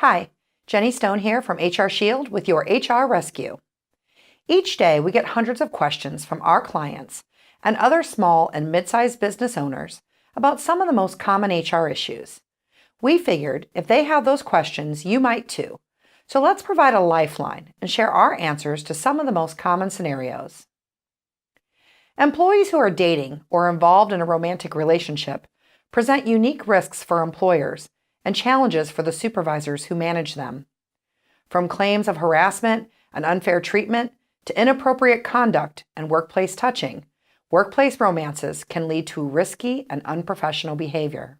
Hi, Jenny Stone here from HR Shield with your HR Rescue. Each day we get hundreds of questions from our clients and other small and mid-sized business owners about some of the most common HR issues. We figured if they have those questions, you might too. So let's provide a lifeline and share our answers to some of the most common scenarios. Employees who are dating or involved in a romantic relationship present unique risks for employers and challenges for the supervisors who manage them. From claims of harassment and unfair treatment to inappropriate conduct and workplace touching, workplace romances can lead to risky and unprofessional behavior.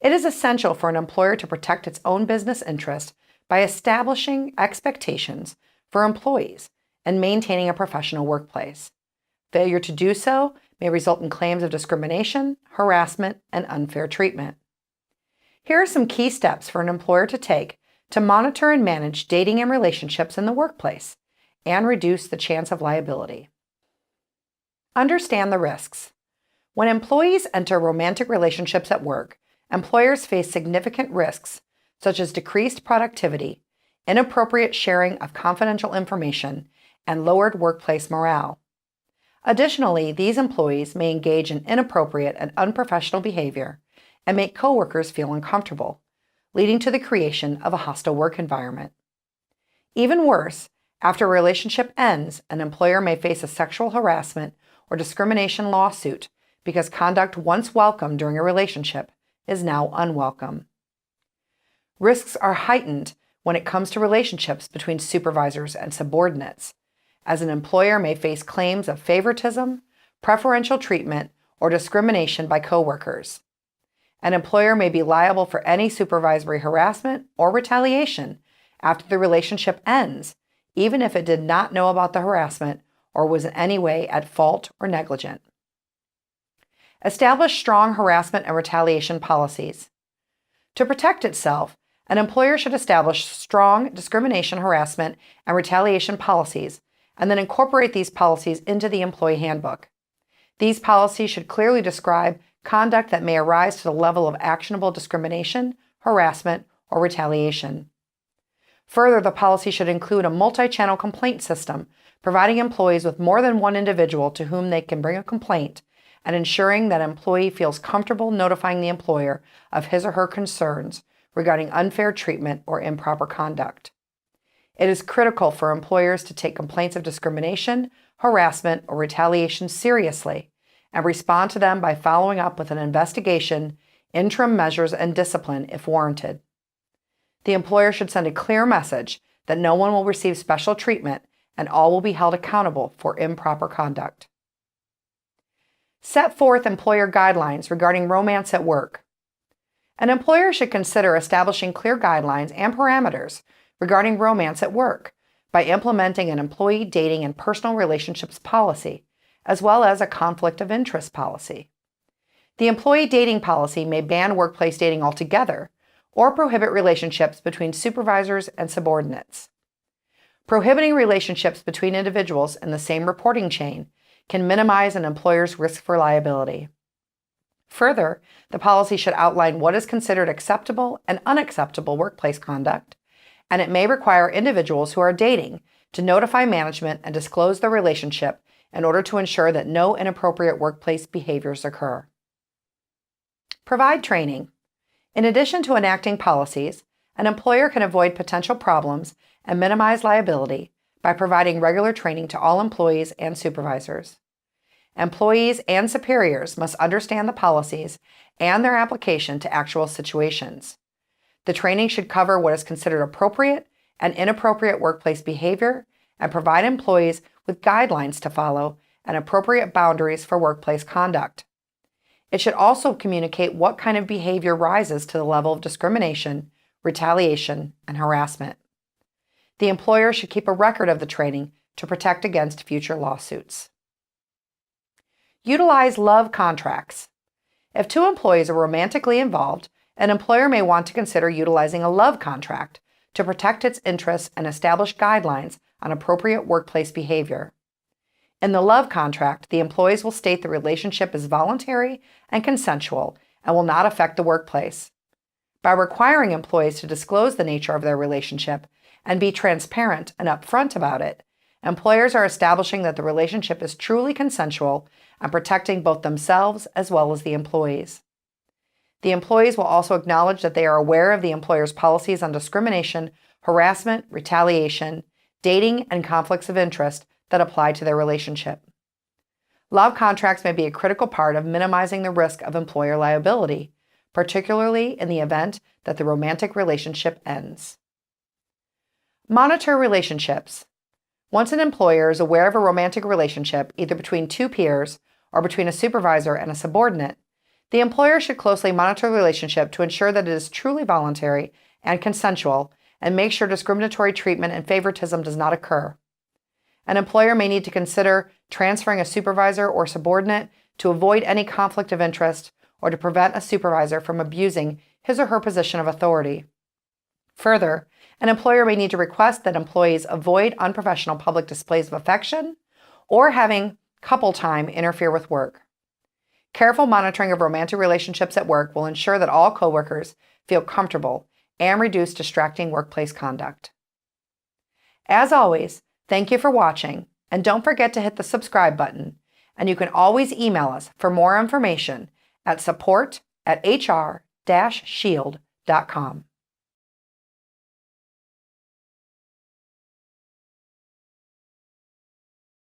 It is essential for an employer to protect its own business interest by establishing expectations for employees and maintaining a professional workplace. Failure to do so may result in claims of discrimination, harassment, and unfair treatment. Here are some key steps for an employer to take to monitor and manage dating and relationships in the workplace and reduce the chance of liability. Understand the risks. When employees enter romantic relationships at work, employers face significant risks such as decreased productivity, inappropriate sharing of confidential information, and lowered workplace morale. Additionally, these employees may engage in inappropriate and unprofessional behavior and make coworkers feel uncomfortable, leading to the creation of a hostile work environment. Even worse, after a relationship ends, an employer may face a sexual harassment or discrimination lawsuit because conduct once welcome during a relationship is now unwelcome. Risks are heightened when it comes to relationships between supervisors and subordinates, as an employer may face claims of favoritism, preferential treatment, or discrimination by coworkers. An employer may be liable for any supervisory harassment or retaliation after the relationship ends, even if it did not know about the harassment or was in any way at fault or negligent. Establish strong harassment and retaliation policies. To protect itself, an employer should establish strong discrimination, harassment, and retaliation policies and then incorporate these policies into the employee handbook. These policies should clearly describe conduct that may arise to the level of actionable discrimination, harassment, or retaliation. Further, the policy should include a multi-channel complaint system, providing employees with more than one individual to whom they can bring a complaint and ensuring that an employee feels comfortable notifying the employer of his or her concerns regarding unfair treatment or improper conduct. It is critical for employers to take complaints of discrimination, harassment, or retaliation seriously and respond to them by following up with an investigation, interim measures, and discipline if warranted. The employer should send a clear message that no one will receive special treatment and all will be held accountable for improper conduct. Set forth employer guidelines regarding romance at work. An employer should consider establishing clear guidelines and parameters regarding romance at work by implementing an employee dating and personal relationships policy, as well as a conflict of interest policy. The employee dating policy may ban workplace dating altogether or prohibit relationships between supervisors and subordinates. Prohibiting relationships between individuals in the same reporting chain can minimize an employer's risk for liability. Further, the policy should outline what is considered acceptable and unacceptable workplace conduct, and it may require individuals who are dating to notify management and disclose their relationship in order to ensure that no inappropriate workplace behaviors occur. Provide training. In addition to enacting policies, an employer can avoid potential problems and minimize liability by providing regular training to all employees and supervisors. Employees and superiors must understand the policies and their application to actual situations. The training should cover what is considered appropriate and inappropriate workplace behavior and provide employees with guidelines to follow and appropriate boundaries for workplace conduct. It should also communicate what kind of behavior rises to the level of discrimination, retaliation, and harassment. The employer should keep a record of the training to protect against future lawsuits. Utilize love contracts. If two employees are romantically involved, an employer may want to consider utilizing a love contract to protect its interests and establish guidelines on appropriate workplace behavior. In the love contract, the employees will state the relationship is voluntary and consensual and will not affect the workplace. By requiring employees to disclose the nature of their relationship and be transparent and upfront about it, employers are establishing that the relationship is truly consensual and protecting both themselves as well as the employees. The employees will also acknowledge that they are aware of the employer's policies on discrimination, harassment, retaliation, dating, and conflicts of interest that apply to their relationship. Love contracts may be a critical part of minimizing the risk of employer liability, particularly in the event that the romantic relationship ends. Monitor relationships. Once an employer is aware of a romantic relationship, either between two peers or between a supervisor and a subordinate, the employer should closely monitor the relationship to ensure that it is truly voluntary and consensual and make sure discriminatory treatment and favoritism does not occur. An employer may need to consider transferring a supervisor or subordinate to avoid any conflict of interest or to prevent a supervisor from abusing his or her position of authority. Further, an employer may need to request that employees avoid unprofessional public displays of affection or having couple time interfere with work. Careful monitoring of romantic relationships at work will ensure that all coworkers feel comfortable and reduce distracting workplace conduct. As always, thank you for watching, and don't forget to hit the subscribe button, and you can always email us for more information at support@hr-shield.com.